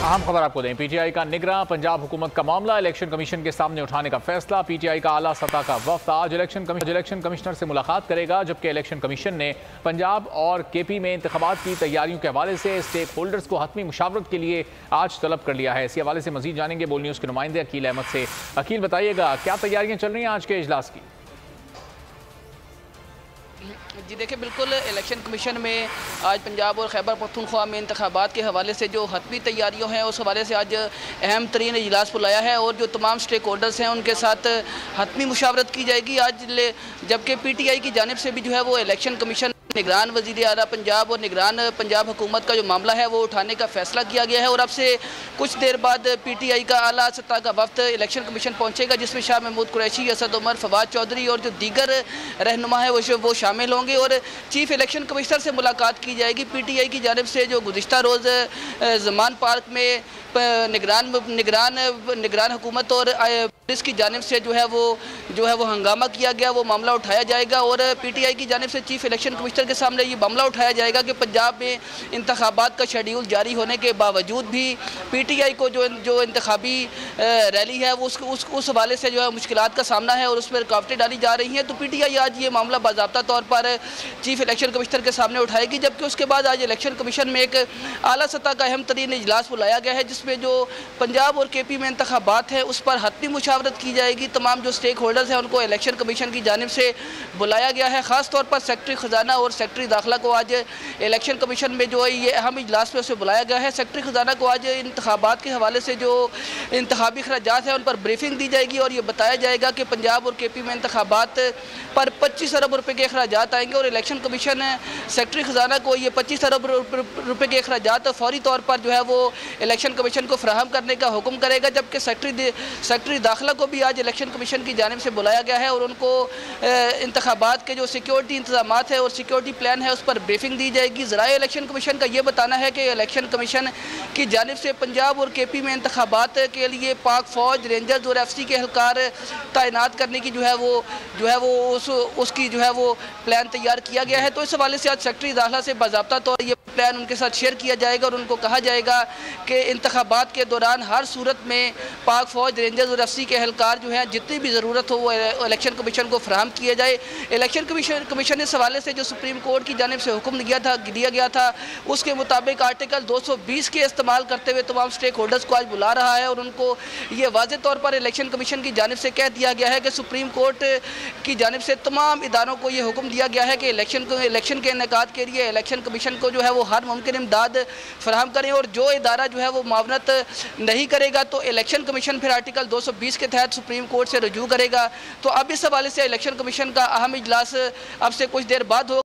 अहम खबर आपको दें। पीटीआई का निगरां पंजाब हुकूमत का मामला इलेक्शन कमीशन के सामने उठाने का फैसला। पीटीआई का आला सतह का वफ्द आज इलेक्शन कमिश्नर से मुलाकात करेगा, जबकि इलेक्शन कमीशन ने पंजाब और केपी में इंतखाबात की तैयारियों के हवाले से स्टेक होल्डर्स को हतमी मुशावरत के लिए आज तलब कर लिया है। इसी हवाले से मजीद जानेंगे बोल न्यूज़ के नुमाइंदे अकील अहमद से। अकील, बताइएगा क्या तैयारियां चल रही हैं आज के इजलास की? जी देखिए, बिल्कुल इलेक्शन कमीशन में आज पंजाब और खैबर पख्तूनख्वा में इंतखाबात के हवाले से जो हतमी तैयारियों हैं उस हवाले से आज अहम तरीन इजलास बुलाया है और जो तमाम स्टेक होल्डर्स हैं उनके साथ हतमी मुशावरत की जाएगी आज। जबकि पीटीआई की जानिब से भी जो है वो इलेक्शन कमीशन निगरान वज़ीर आला पंजाब और निगरान पंजाब हुकूमत का जो मामला है वो उठाने का फैसला किया गया है और अब से कुछ देर बाद पीटीआई का आला सतह का वफ्द इलेक्शन कमीशन पहुंचेगा, जिसमें शाह महमूद कुरैशी, असद उमर, फवाद चौधरी और जो दीगर रहनुमा है वो शामिल होंगे और चीफ इलेक्शन कमिश्नर से मुलाकात की जाएगी। पीटीआई की जानिब से जो गुज़िश्ता रोज़ ज़मान पार्क में निगरान हुकूमत और पुलिस की जानिब से जो है वो हंगामा किया गया, वो मामला उठाया जाएगा और पीटीआई की जानिब से चीफ इलेक्शन कमिश्नर के सामने ये मामला उठाया जाएगा कि पंजाब में इंतखाबात का शेड्यूल जारी होने के बावजूद भी पीटीआई को जो इंतखाबी रैली है वो उस हवाले से जो है मुश्किलात का सामना है और उस पर रुकावटें डाली जा रही हैं। तो पीटीआई आज ये मामला बाज़ाब्ता तौर पर चीफ इलेक्शन कमिश्नर के सामने उठाएगी, जबकि उसके बाद आज इलेक्शन कमीशन में एक आला सतह का अहम तरीन इजलास बुलाया गया है, जिसमें जो पंजाब और केपी में इंतखाबात है उस पर हतमी मुशावरत की जाएगी। तमाम जो स्टेक होल्डर्स हैं उनको इलेक्शन कमीशन की जानिब से बुलाया गया है। ख़ास तौर पर सेक्रेटरी ख़जाना और सेक्रेटरी दाखिला को आज इलेक्शन कमीशन में जो है ये अहम इजलास में उसे बुलाया गया है। सेक्रेटरी ख़जाना को आज इंतखाबात के हवाले से जो इंतखाबी खर्चात हैं उन पर ब्रीफिंग दी जाएगी और ये बताया जाएगा कि पंजाब और केपी में इंतखाबात पर 25 अरब रुपये के अखराजात आएंगे और इलेक्शन कमीशन सेक्रेटरी ख़जाना को ये 25 अरब रुपये के अखराजात फौरी तौर पर जो है वो इलेक्शन कमीशन को फराहम करने का हुक्म करेगा। जबकि सेक्रेटरी दाखिला को भी आज इलेक्शन कमीशन की जानिब से बुलाया गया है और उनको इंतखाबात के जो सिक्योरिटी इंतजाम है और सिक्योरिटी प्लान है उस पर ब्रीफिंग दी जाएगी। ज़राए इलेक्शन कमीशन का ये बताना है कि इलेक्शन कमीशन की जानिब से पंजाब और केपी में इंतखाबात के लिए पाक फ़ौज, रेंजर्स और एफसी के एहलकार तैनात करने की जो है वो उसकी जो है वो प्लान तैयार किया गया है। तो इस हवाले से आज सेक्रेटरी दाखिला से बाज़ाब्ता तौर ये प्लान उनके साथ शेयर किया जाएगा और उनको कहा जाएगा कि इंतखाबात के दौरान हर सूरत में पाक फ़ौज, रेंजर्स और एफसी के एहलकार जो हैं जितनी भी ज़रूरत हो वो इलेक्शन कमीशन को फराहम किया जाए। इलेक्शन कमीशन इस हवाले से जो सुप्रीम कोर्ट की जानिब से हुक्म दिया गया था उसके मुताबिक आर्टिकल 220 के इस्तेमाल करते हुए तमाम स्टेक होल्डर्स को आज बुला रहा है और उनको ये वाज़ेह तौर पर इलेक्शन कमीशन की जानिब से कह दिया गया है कि सुप्रीम कोर्ट की जानिब से तमाम इदारों को ये हुक्म दिया गया है कि इलेक्शन के इनेकाद के लिए इलेक्शन कमीशन को जो है वो हर मुमकिन इमदाद फराहम करें और जो इदारा जो है वो मावनत नहीं करेगा तो इलेक्शन कमीशन फिर आर्टिकल 220 के तहत सुप्रीम कोर्ट से रजू करेगा। तो अब इस हवाले से इलेक्शन कमीशन का अहम इजलास अब से कुछ देर बाद होगा।